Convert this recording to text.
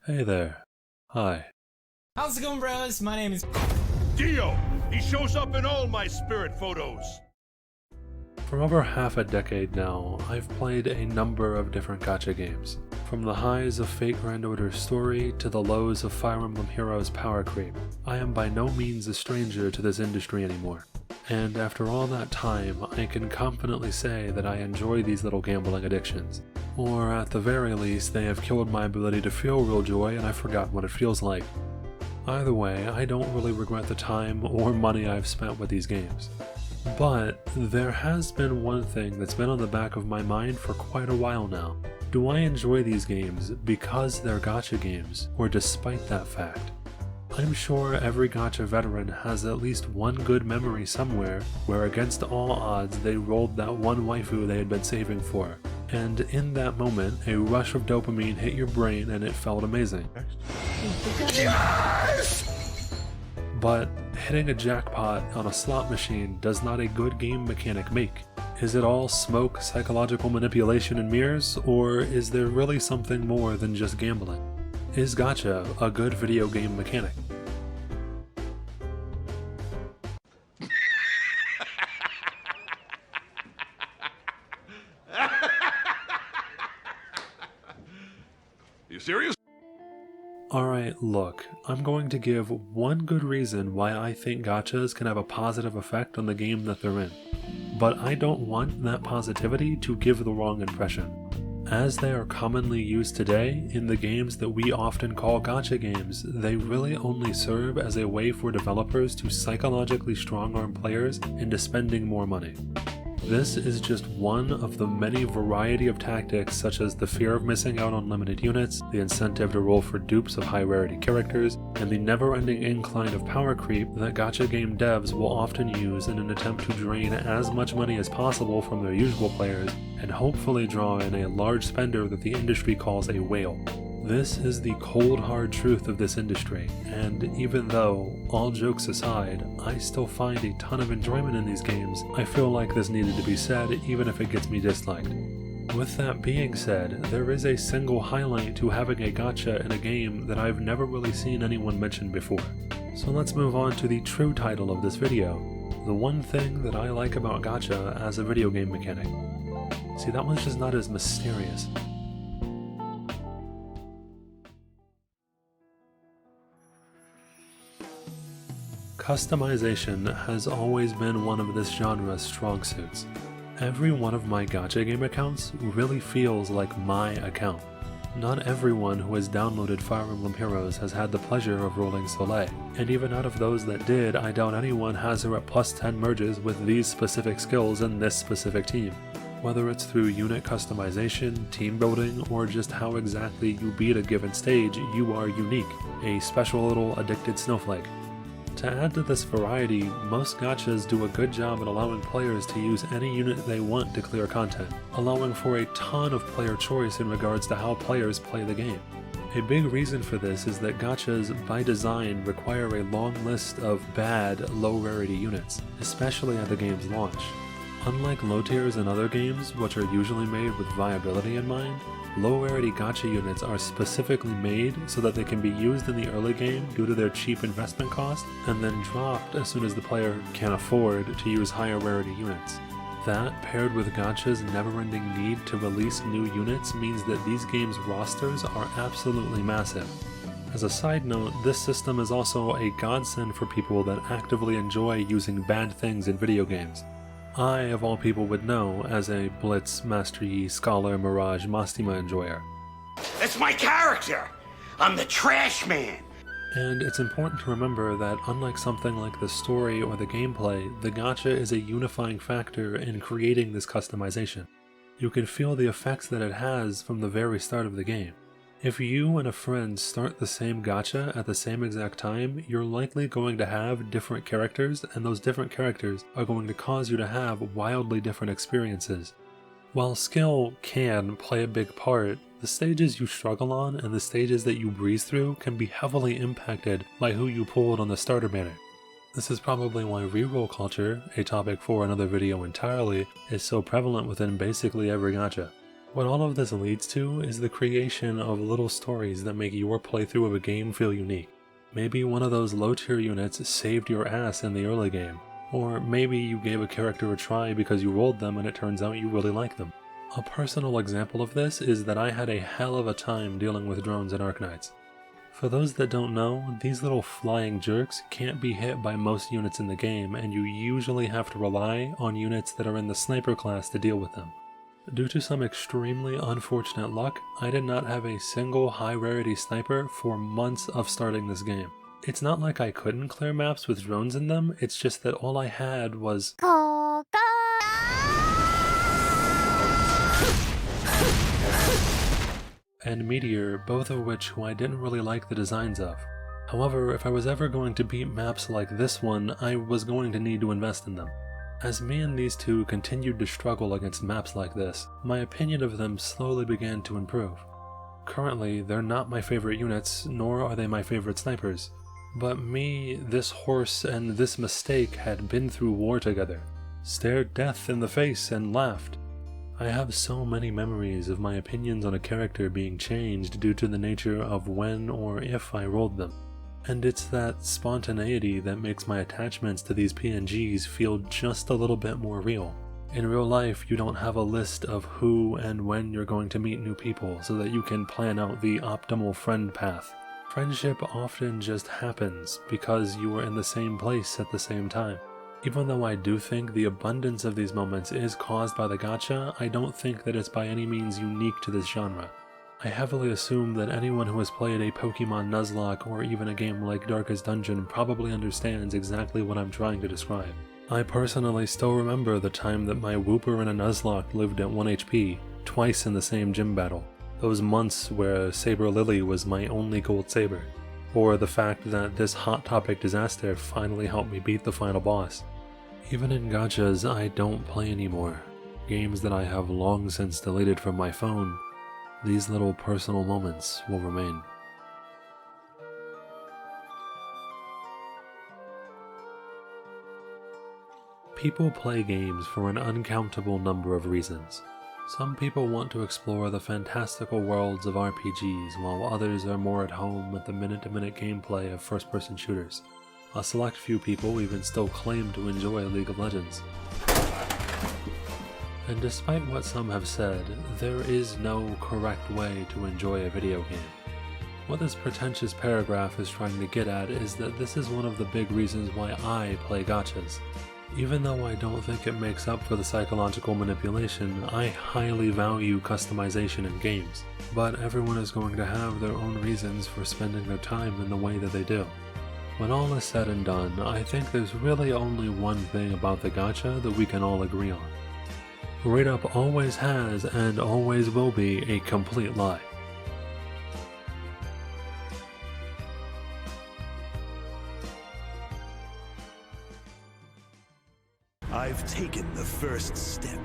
Hey there. Hi. How's it going, bros? My name is Dio! He shows up in all my spirit photos! For over half a decade now, I've played a number of different gacha games. From the highs of Fate Grand Order Story to the lows of Fire Emblem Heroes Power Creep, I am by no means a stranger to this industry anymore. And after all that time, I can confidently say that I enjoy these little gambling addictions. Or at the very least, they have killed my ability to feel real joy and I've forgotten what it feels like. Either way, I don't really regret the time or money I've spent with these games. But there has been one thing that's been on the back of my mind for quite a while now. Do I enjoy these games because they're gacha games, or despite that fact? I'm sure every gacha veteran has at least one good memory somewhere where against all odds they rolled that one waifu they had been saving for, and in that moment a rush of dopamine hit your brain and it felt amazing. Yes! But hitting a jackpot on a slot machine does not a good game mechanic make. Is it all smoke, psychological manipulation, and mirrors, or is there really something more than just gambling? Is gacha a good video game mechanic? You serious? Alright, look, I'm going to give one good reason why I think gachas can have a positive effect on the game that they're in. But I don't want that positivity to give the wrong impression. As they are commonly used today in the games that we often call gacha games, they really only serve as a way for developers to psychologically strong-arm players into spending more money. This is just one of the many variety of tactics, such as the fear of missing out on limited units, the incentive to roll for dupes of high rarity characters, and the never-ending incline of power creep that gacha game devs will often use in an attempt to drain as much money as possible from their usual players and hopefully draw in a large spender that the industry calls a whale. This is the cold hard truth of this industry, and even though, all jokes aside, I still find a ton of enjoyment in these games, I feel like this needed to be said even if it gets me disliked. With that being said, there is a single highlight to having a gacha in a game that I've never really seen anyone mention before. So let's move on to the true title of this video, the one thing that I like about gacha as a video game mechanic. See, that one's just not as mysterious. Customization has always been one of this genre's strong suits. Every one of my gacha game accounts really feels like my account. Not everyone who has downloaded Fire Emblem Heroes has had the pleasure of rolling Soleil, and even out of those that did, I doubt anyone has her at plus 10 merges with these specific skills in this specific team. Whether it's through unit customization, team building, or just how exactly you beat a given stage, you are unique, a special little addicted snowflake. To add to this variety, most gachas do a good job at allowing players to use any unit they want to clear content, allowing for a ton of player choice in regards to how players play the game. A big reason for this is that gachas, by design, require a long list of bad, low-rarity units, especially at the game's launch. Unlike low tiers in other games, which are usually made with viability in mind, low-rarity gacha units are specifically made so that they can be used in the early game due to their cheap investment cost, and then dropped as soon as the player can afford to use higher rarity units. That, paired with gacha's never-ending need to release new units, means that these games' rosters are absolutely massive. As a side note, this system is also a godsend for people that actively enjoy using bad things in video games. I, of all people, would know as a Blitz, Master Yi, Scholar, Mirage, Mastima enjoyer. That's my character! I'm the trash man! And it's important to remember that unlike something like the story or the gameplay, the gacha is a unifying factor in creating this customization. You can feel the effects that it has from the very start of the game. If you and a friend start the same gacha at the same exact time, you're likely going to have different characters, and those different characters are going to cause you to have wildly different experiences. While skill can play a big part, the stages you struggle on and the stages that you breeze through can be heavily impacted by who you pulled on the starter banner. This is probably why reroll culture, a topic for another video entirely, is so prevalent within basically every gacha. What all of this leads to is the creation of little stories that make your playthrough of a game feel unique. Maybe one of those low tier units saved your ass in the early game, or maybe you gave a character a try because you rolled them and it turns out you really like them. A personal example of this is that I had a hell of a time dealing with drones in Arknights. For those that don't know, these little flying jerks can't be hit by most units in the game, and you usually have to rely on units that are in the sniper class to deal with them. Due to some extremely unfortunate luck, I did not have a single high rarity sniper for months of starting this game. It's not like I couldn't clear maps with drones in them, it's just that all I had was and Meteor, both of which I didn't really like the designs of. However, if I was ever going to beat maps like this one, I was going to need to invest in them. As me and these two continued to struggle against maps like this, my opinion of them slowly began to improve. Currently, they're not my favorite units, nor are they my favorite snipers. But me, this horse, and this mistake had been through war together, stared death in the face and laughed. I have so many memories of my opinions on a character being changed due to the nature of when or if I rolled them. And it's that spontaneity that makes my attachments to these PNGs feel just a little bit more real. In real life, you don't have a list of who and when you're going to meet new people so that you can plan out the optimal friend path. Friendship often just happens because you were in the same place at the same time. Even though I do think the abundance of these moments is caused by the gacha, I don't think that it's by any means unique to this genre. I heavily assume that anyone who has played a Pokemon Nuzlocke or even a game like Darkest Dungeon probably understands exactly what I'm trying to describe. I personally still remember the time that my Wooper and a Nuzlocke lived at 1 HP, twice in the same gym battle. Those months where Saber Lily was my only gold saber. Or the fact that this Hot Topic disaster finally helped me beat the final boss. Even in gachas I don't play anymore, games that I have long since deleted from my phone, these little personal moments will remain. People play games for an uncountable number of reasons. Some people want to explore the fantastical worlds of RPGs, while others are more at home with the minute-to-minute gameplay of first-person shooters. A select few people even still claim to enjoy League of Legends. And despite what some have said, there is no correct way to enjoy a video game. What this pretentious paragraph is trying to get at is that this is one of the big reasons why I play gachas. Even though I don't think it makes up for the psychological manipulation, I highly value customization in games. But everyone is going to have their own reasons for spending their time in the way that they do. When all is said and done, I think there's really only one thing about the gacha that we can all agree on. Rate Up always has and always will be a complete lie. I've taken the first step.